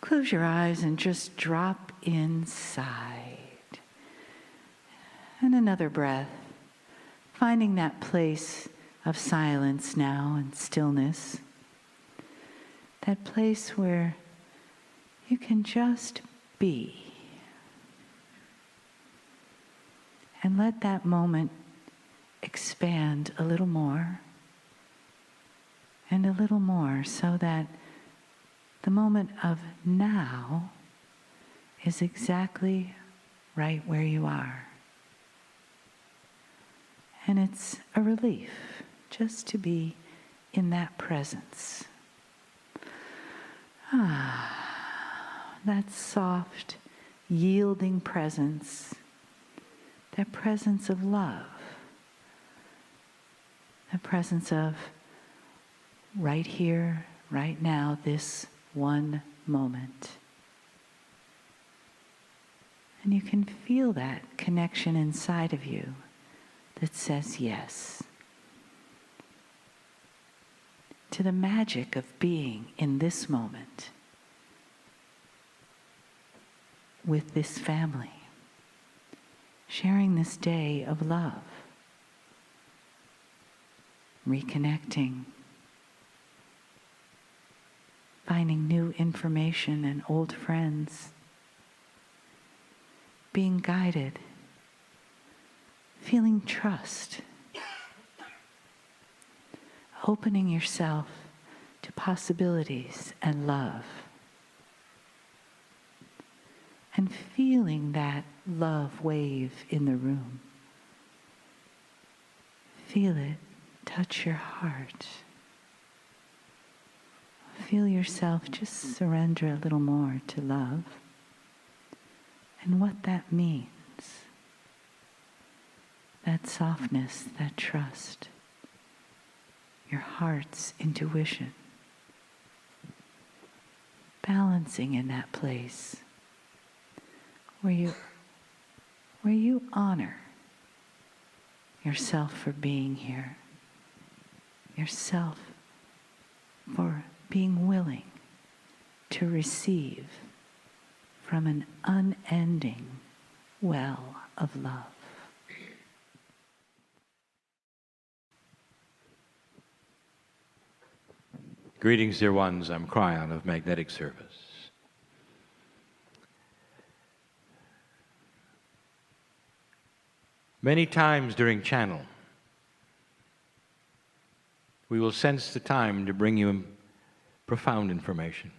Close your eyes and just drop inside. And another breath, finding that place of silence now and stillness. That place where you can just be. And let that moment expand a little more and a little more, so that the moment of now is exactly right where you are. And it's a relief just to be in that presence. That soft, yielding presence, that presence of love, the presence of right here, right now, this one moment. And you can feel that connection inside of you that says yes to the magic of being in this moment with this family, sharing this day of love, reconnecting, finding new information and old friends, being guided, feeling trust, opening yourself to possibilities and love, and feeling that love wave in the room. Feel it touch your heart. Feel yourself just surrender a little more to love and what that means. That softness, that trust, your heart's intuition, balancing in that place where you honor yourself for being here, yourself for being willing to receive from an unending well of love. Greetings, dear ones. I'm Kryon of Magnetic Service. Many times during channel, we will sense the time to bring you profound information.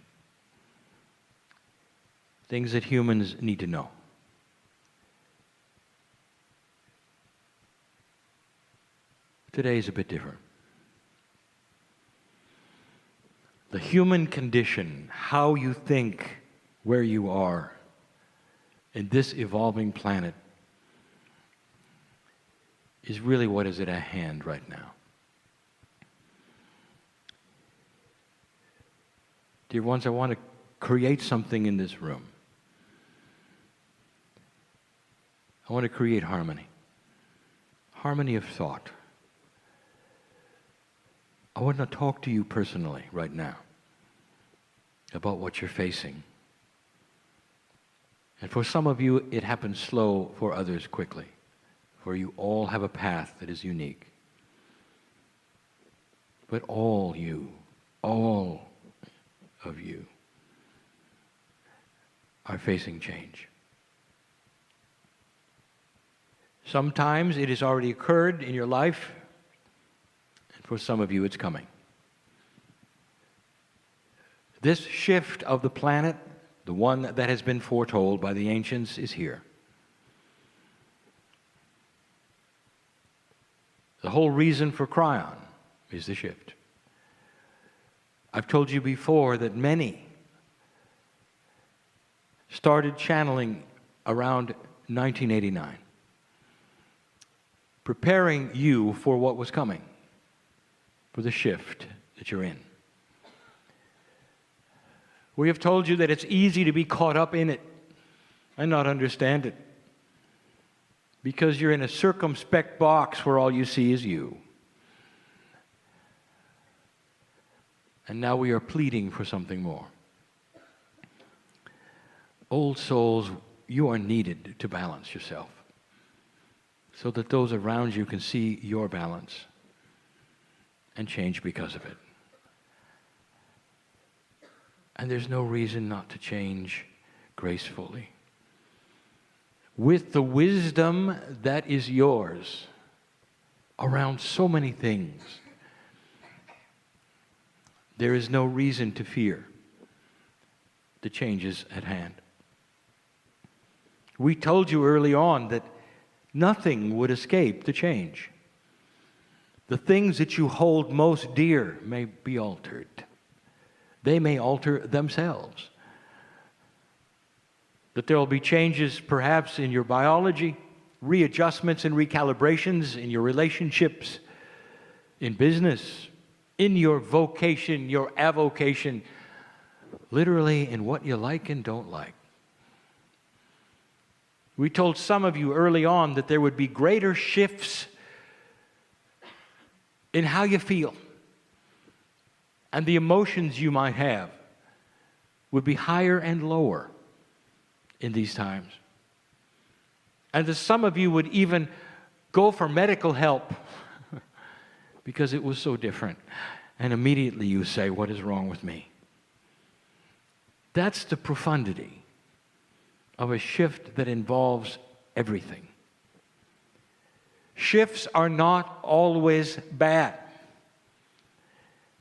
Things that humans need to know. Today is a bit different. The human condition, how you think, where you are in this evolving planet, is really what is at hand right now. Dear ones, I want to create something in this room. I want to create harmony. Harmony of thought. I want to talk to you personally right now about what you're facing. And for some of you, it happens slow, for others quickly. For you all have a path that is unique. But all of you are facing change. Sometimes it has already occurred in your life, and for some of you it's coming. This shift of the planet, the one that has been foretold by the ancients, is here. The whole reason for Kryon is the shift. I've told you before that many started channeling around 1989, preparing you for what was coming, for the shift that you're in. We have told you that it's easy to be caught up in it and not understand it, because you're in a circumspect box where all you see is you. And now we are pleading for something more. Old souls, you are needed to balance yourself so that those around you can see your balance and change because of it. And there's no reason not to change gracefully. With the wisdom that is yours around so many things, there is no reason to fear the changes at hand. We told you early on that nothing would escape the change. The things that you hold most dear may be altered. They may alter themselves. That there will be changes perhaps in your biology, readjustments and recalibrations in your relationships, in business, in your vocation, your avocation, literally in what you like and don't like. We told some of you early on that there would be greater shifts in how you feel, and the emotions you might have would be higher and lower in these times. And that some of you would even go for medical help because it was so different. And immediately you say, what is wrong with me? That's the profundity of a shift that involves everything. Shifts are not always bad.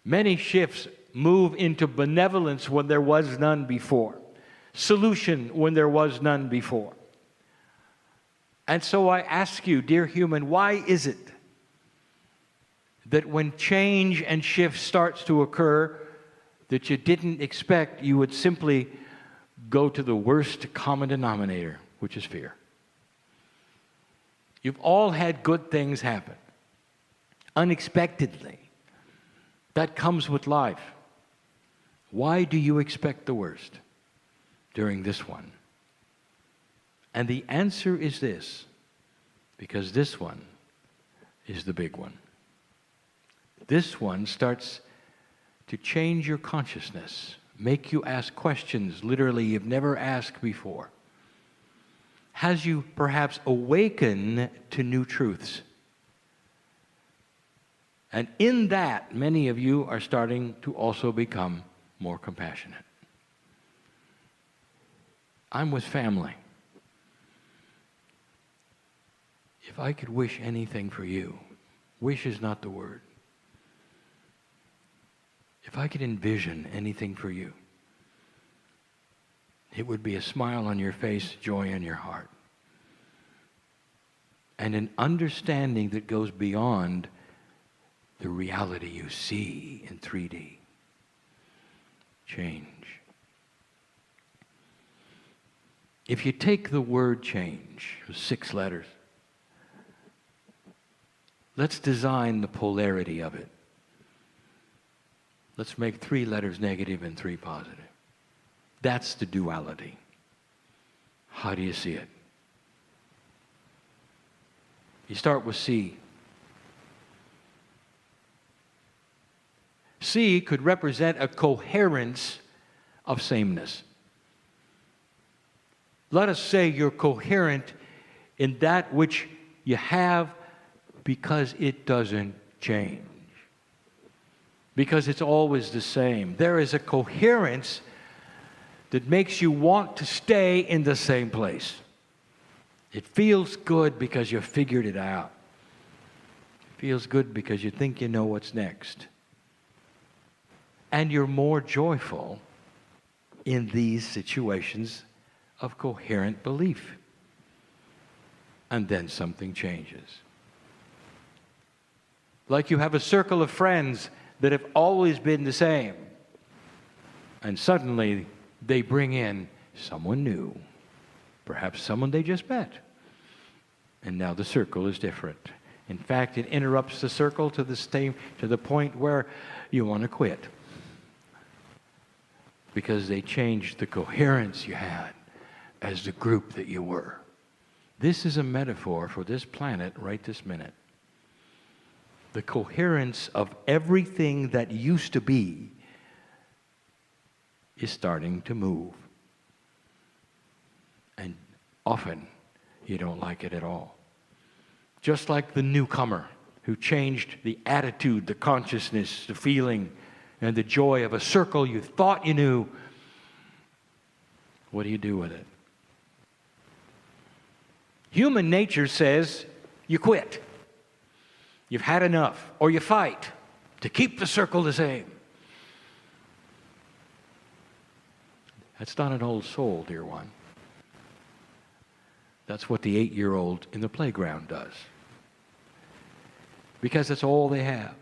Many shifts move into benevolence when there was none before, solution when there was none before. And so I ask you, dear human, why is it that when change and shift starts to occur that you didn't expect, you would simply go to the worst common denominator, which is fear? You've all had good things happen unexpectedly. That comes with life. Why do you expect the worst during this one? And the answer is this: because this one is the big one. This one starts to change your consciousness, make you ask questions literally you've never asked before. Has you perhaps awaken to new truths. And in that, many of you are starting to also become more compassionate. I'm with family. If I could wish anything for you, wish is not the word. If I could envision anything for you, it would be a smile on your face, joy in your heart, and an understanding that goes beyond the reality you see in 3D. Change. If you take the word change, 6 letters, let's design the polarity of it. Let's make 3 letters negative and 3 positive. That's the duality. How do you see it? You start with C. C could represent a coherence of sameness. Let us say you're coherent in that which you have because it doesn't change. Because it's always the same. There is a coherence that makes you want to stay in the same place. It feels good because you figured it out. It feels good because you think you know what's next. And you're more joyful in these situations of coherent belief. And then something changes. Like you have a circle of friends that have always been the same. And suddenly they bring in someone new. Perhaps someone they just met. And now the circle is different. In fact, it interrupts the circle to the point where you want to quit. Because they changed the coherence you had as the group that you were. This is a metaphor for this planet right this minute. The coherence of everything that used to be is starting to move. And often you don't like it at all. Just like the newcomer who changed the attitude, the consciousness, the feeling, and the joy of a circle you thought you knew. What do you do with it? Human nature says you quit. You've had enough, or you fight to keep the circle the same. That's not an old soul, dear one. That's what the 8-year-old in the playground does. Because that's all they have.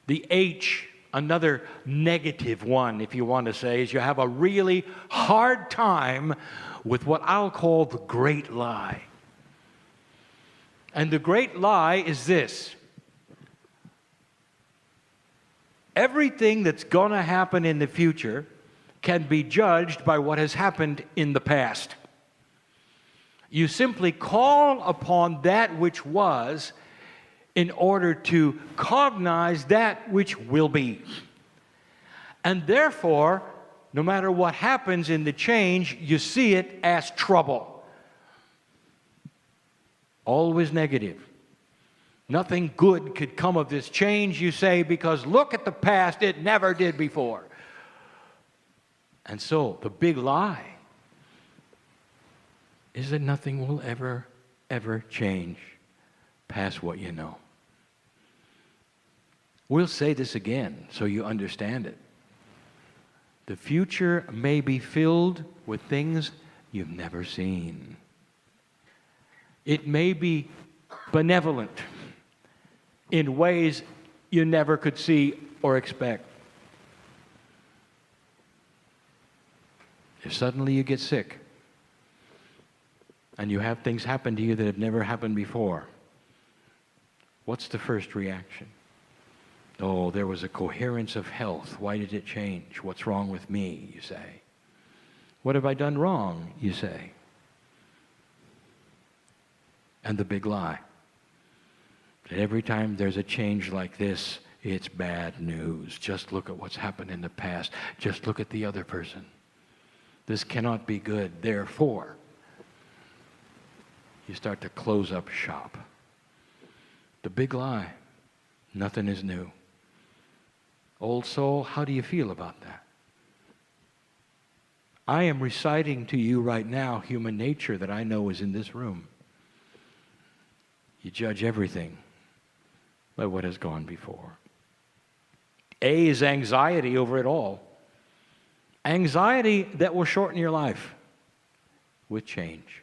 The H, another negative one, if you want to say, is you have a really hard time with what I'll call the great lie. And the great lie is this: everything that's going to happen in the future can be judged by what has happened in the past. You simply call upon that which was in order to cognize that which will be. And therefore, no matter what happens in the change, you see it as trouble. Always negative. Nothing good could come of this change, you say, because look at the past, it never did before. And so, the big lie is that nothing will ever change past what you know. We'll say this again so you understand it. The future may be filled with things you've never seen. It may be benevolent in ways you never could see or expect. If suddenly you get sick and you have things happen to you that have never happened before, what's the first reaction? Oh, there was a coherence of health. Why did it change? What's wrong with me, you say. What have I done wrong, you say. And the big lie, that every time there's a change like this, it's bad news. Just look at what's happened in the past. Just look at the other person. This cannot be good. Therefore, you start to close up shop. The big lie, nothing is new. Old soul, how do you feel about that? I am reciting to you right now human nature that I know is in this room. You judge everything by what has gone before. A is anxiety over it all. Anxiety that will shorten your life with change.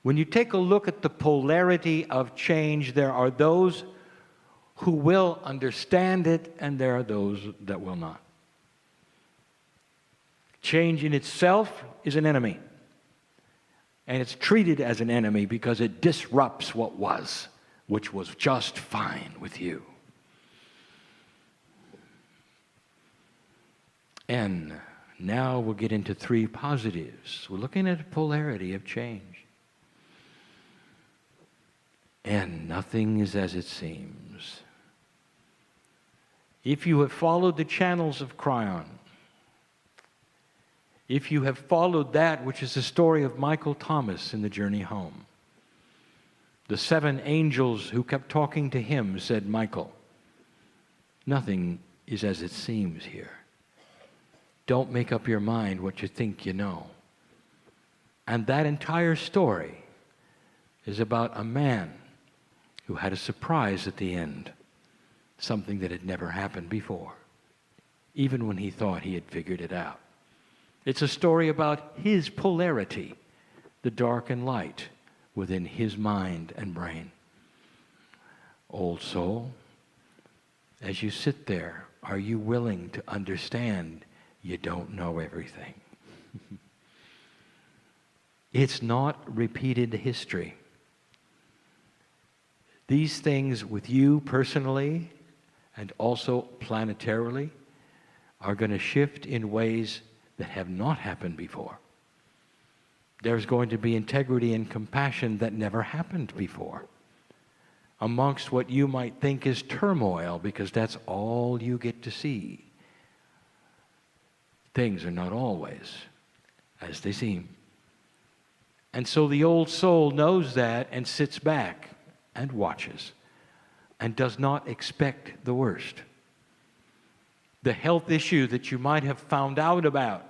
When you take a look at the polarity of change, there are those who will understand it, and there are those that will not. Change in itself is an enemy. And it's treated as an enemy because it disrupts what was, which was just fine with you. And now we'll get into 3 positives. We're looking at a polarity of change. And nothing is as it seems. If you have followed the channels of Kryon, if you have followed that which is the story of Michael Thomas in the journey home, the 7 angels who kept talking to him said, Michael, nothing is as it seems here. Don't make up your mind what you think you know. And that entire story is about a man who had a surprise at the end, something that had never happened before, even when he thought he had figured it out. It's a story about his polarity, the dark and light within his mind and brain. Old soul, as you sit there, are you willing to understand you don't know everything? It's not repeated history. These things with you personally and also planetarily are going to shift in ways that have not happened before. There's going to be integrity and compassion that never happened before. amongst what you might think is turmoil, because that's all you get to see. Things are not always as they seem. And so the old soul knows that and sits back and watches and does not expect the worst. The health issue that you might have found out about,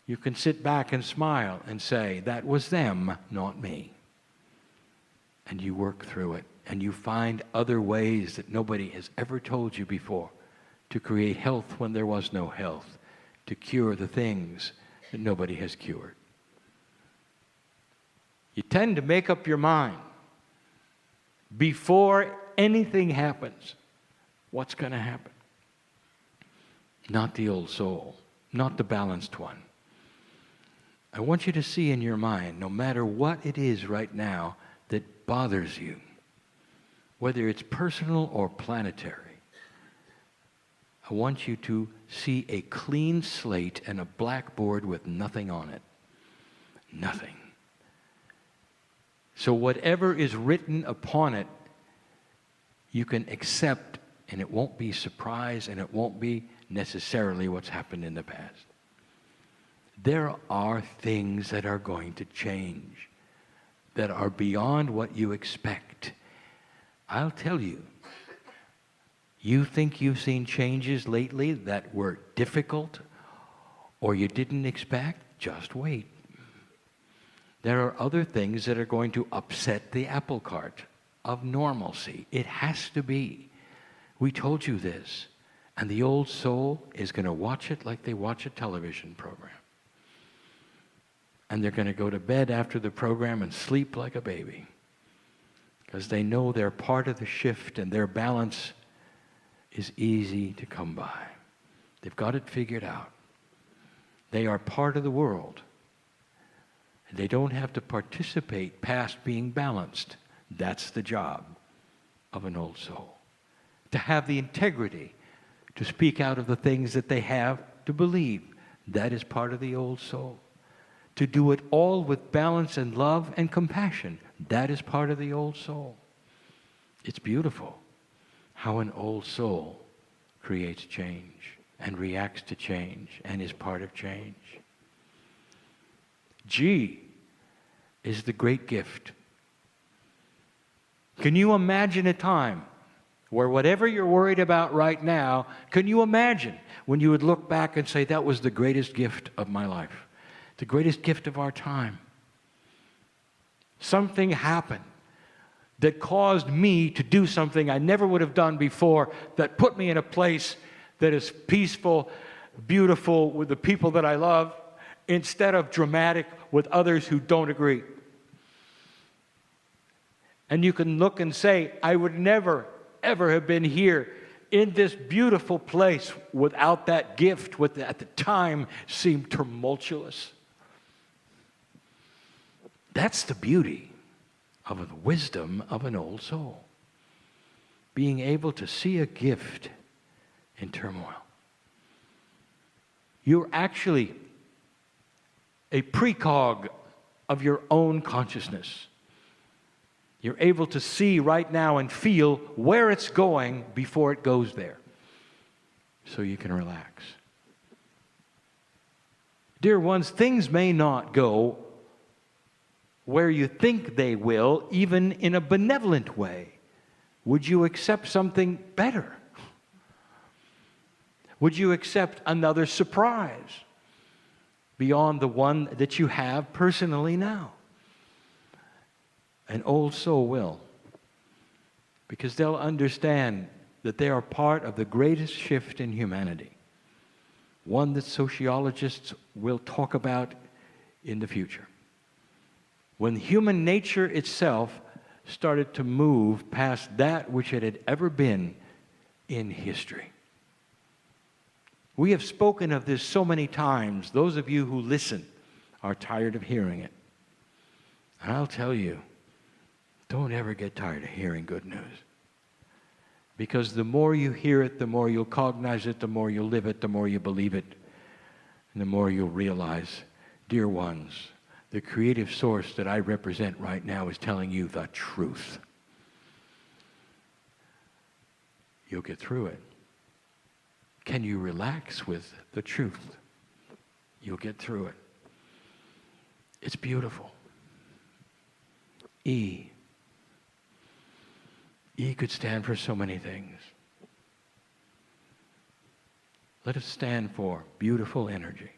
you can sit back and smile and say, that was them, not me. And you work through it, and you find other ways that nobody has ever told you before to create health when there was no health, to cure the things that nobody has cured. You tend to make up your mind before anything happens what's going to happen. Not the old soul, not the balanced one. I want you to see in your mind, no matter what it is right now that bothers you, whether it's personal or planetary, I want you to see a clean slate and a blackboard with nothing on it. Nothing. So whatever is written upon it, you can accept, and it won't be surprise, and it won't be necessarily what's happened in the past. There are things that are going to change, that are beyond what you expect. I'll tell you, you think you've seen changes lately that were difficult or you didn't expect? Just wait. There are other things that are going to upset the apple cart of normalcy. It has to be. We told you this. And the old soul is going to watch it like they watch a television program. And they're going to go to bed after the program and sleep like a baby, because they know they're part of the shift and their balance is easy to come by. They've got it figured out. They are part of the world. They don't have to participate past being balanced. That's the job of an old soul. To have the integrity to speak out of the things that they have to believe. That is part of the old soul. To do it all with balance and love and compassion. That is part of the old soul. It's beautiful how an old soul creates change and reacts to change and is part of change. G is the great gift. Can you imagine a time where whatever you're worried about right now, can you imagine when you would look back and say, that was the greatest gift of my life, the greatest gift of our time? Something happened that caused me to do something I never would have done before, that put me in a place that is peaceful, beautiful, with the people that I love, instead of dramatic with others who don't agree. And you can look and say, I would never, ever have been here in this beautiful place without that gift, what at the time seemed tumultuous. That's the beauty of the wisdom of an old soul. Being able to see a gift in turmoil. You're actually a precog of your own consciousness. You're able to see right now and feel where it's going before it goes there, so you can relax. Dear ones, things may not go where you think they will, even in a benevolent way. Would you accept something better? Would you accept another surprise beyond the one that you have personally now? An old soul will, because they'll understand that they are part of the greatest shift in humanity, one that sociologists will talk about in the future. When human nature itself started to move past that which it had ever been in history. We have spoken of this so many times. Those of you who listen are tired of hearing it. And I'll tell you, don't ever get tired of hearing good news. Because the more you hear it, the more you'll cognize it, the more you'll live it, the more you believe it, and the more you'll realize, dear ones, the creative source that I represent right now is telling you the truth. you'll get through it. Can you relax with the truth? You'll get through it. It's beautiful. E. E could stand for so many things. Let it stand for beautiful energy.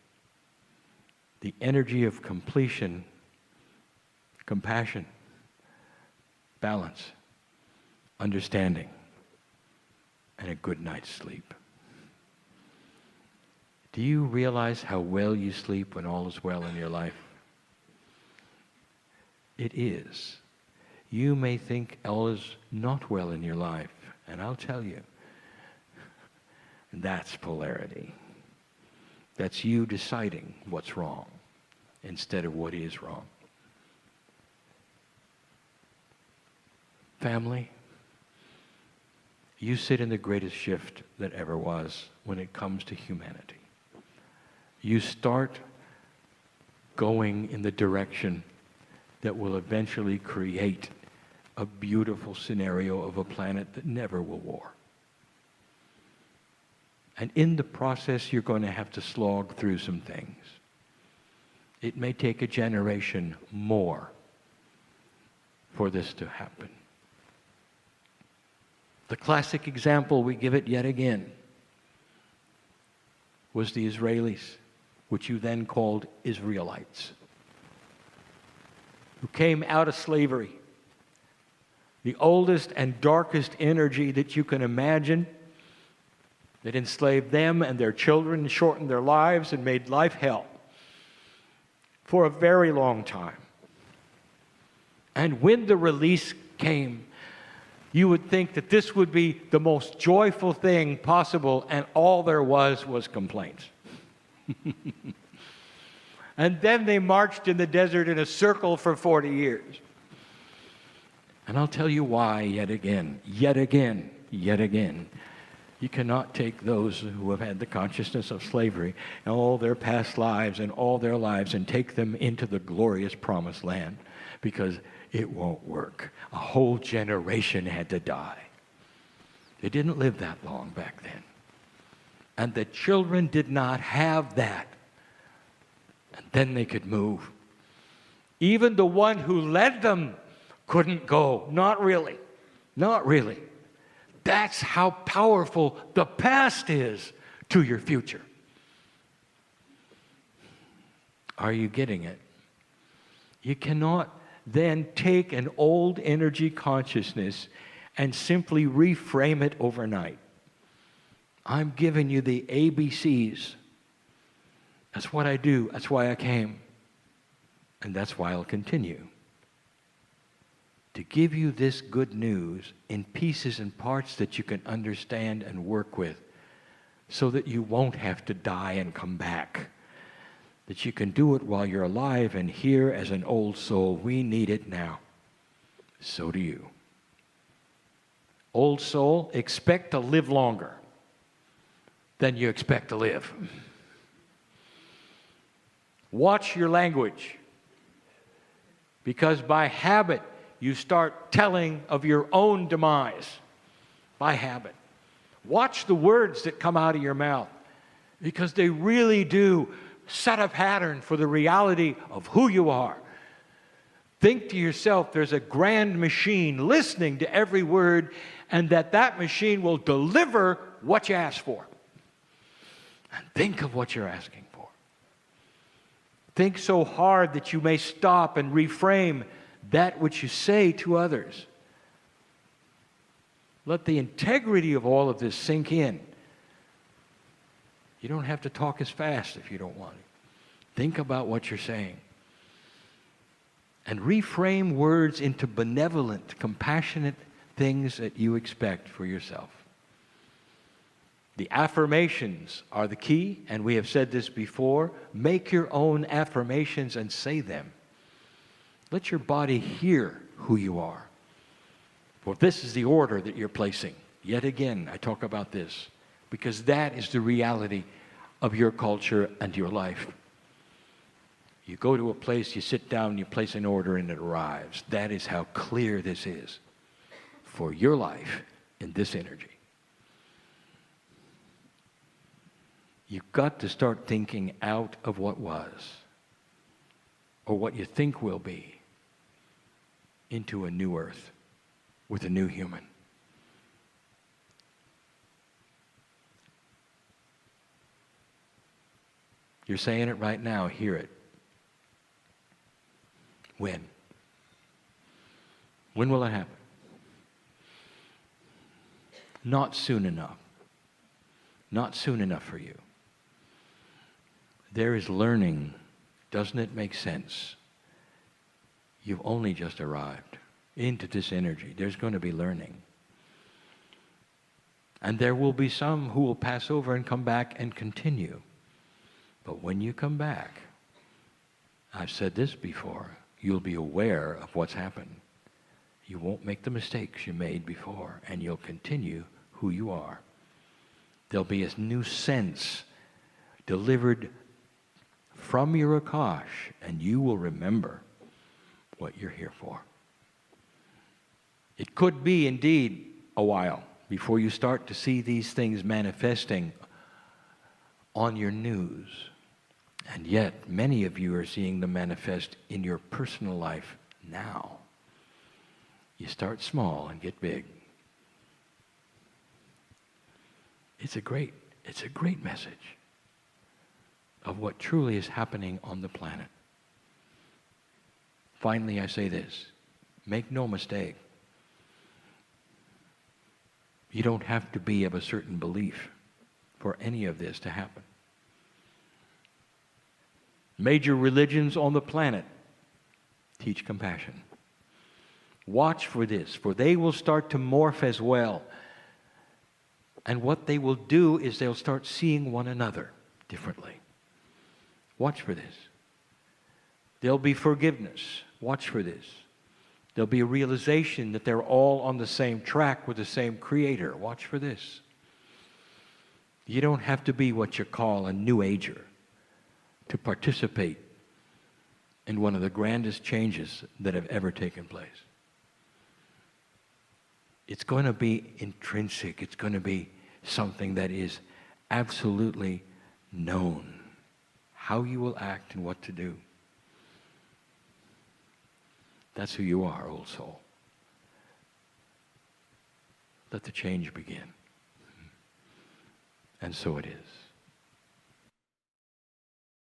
The energy of completion, compassion, balance, understanding, and a good night's sleep. Do you realize how well you sleep when all is well in your life? It is. You may think all is not well in your life, and I'll tell you, that's polarity. That's you deciding what's wrong instead of what is wrong. Family, you sit in the greatest shift that ever was when it comes to humanity. You start going in the direction that will eventually create a beautiful scenario of a planet that never will war. And in the process, you're going to have to slog through some things. It may take a generation more for this to happen. The classic example, we give it yet again, was the Israelis, which you then called Israelites, who came out of slavery. The oldest and darkest energy that you can imagine, that enslaved them and their children, and shortened their lives and made life hell for a very long time. And when the release came, you would think that this would be the most joyful thing possible, and all there was complaints. And then they marched in the desert in a circle for 40 years. And I'll tell you why yet again. You cannot take those who have had the consciousness of slavery and all their past lives and all their lives and take them into the glorious promised land, because it won't work. A whole generation had to die. They didn't live that long back then. And the children did not have that. And then they could move. Even the one who led them couldn't go. Not really. That's how powerful the past is to your future. Are you getting it? You cannot then take an old energy consciousness and simply reframe it overnight. I'm giving you the ABCs. That's what I do. That's why I came. And that's why I'll continue. To give you this good news in pieces and parts that you can understand and work with, so that you won't have to die and come back. That you can do it while you're alive and here as an old soul. We need it now. So do you. Old soul, expect to live longer than you expect to live. Watch your language, because by habit, you start telling of your own demise by habit. Watch the words that come out of your mouth, because they really do set a pattern for the reality of who you are. Think to yourself, there's a grand machine listening to every word, and that machine will deliver what you ask for. And think of what you're asking for. Think so hard that you may stop and reframe that which you say to others. Let the integrity of all of this sink in. You don't have to talk as fast if you don't want to. Think about what you're saying. And reframe words into benevolent, compassionate things that you expect for yourself. The affirmations are the key, and we have said this before. Make your own affirmations and say them. Let your body hear who you are. For this is the order that you're placing. Yet again, I talk about this, because that is the reality of your culture and your life. You go to a place, you sit down, you place an order, and it arrives. That is how clear this is for your life in this energy. You've got to start thinking out of what was, or what you think will be, into a new earth with a new human. You're saying it right now, hear it. When? When will it happen? Not soon enough. Not soon enough for you. There is learning. Doesn't it make sense? You've only just arrived into this energy. There's going to be learning. And there will be some who will pass over and come back and continue. But when you come back, I've said this before, you'll be aware of what's happened. You won't make the mistakes you made before, and you'll continue who you are. There'll be a new sense delivered from your Akash, and you will remember what you're here for. It could be indeed a while before you start to see these things manifesting on your news. And yet, many of you are seeing them manifest in your personal life now. You start small and get big. It's a great message of what truly is happening on the planet. Finally, I say this, make no mistake. You don't have to be of a certain belief for any of this to happen. Major religions on the planet teach compassion. Watch for this, for they will start to morph as well. And what they will do is they'll start seeing one another differently. Watch for this. There'll be forgiveness. Watch for this. There'll be a realization that they're all on the same track with the same Creator. Watch for this. You don't have to be what you call a New Ager to participate in one of the grandest changes that have ever taken place. It's going to be intrinsic. It's going to be something that is absolutely known. How you will act and what to do. That's who you are, old soul. Let the change begin. And so it is.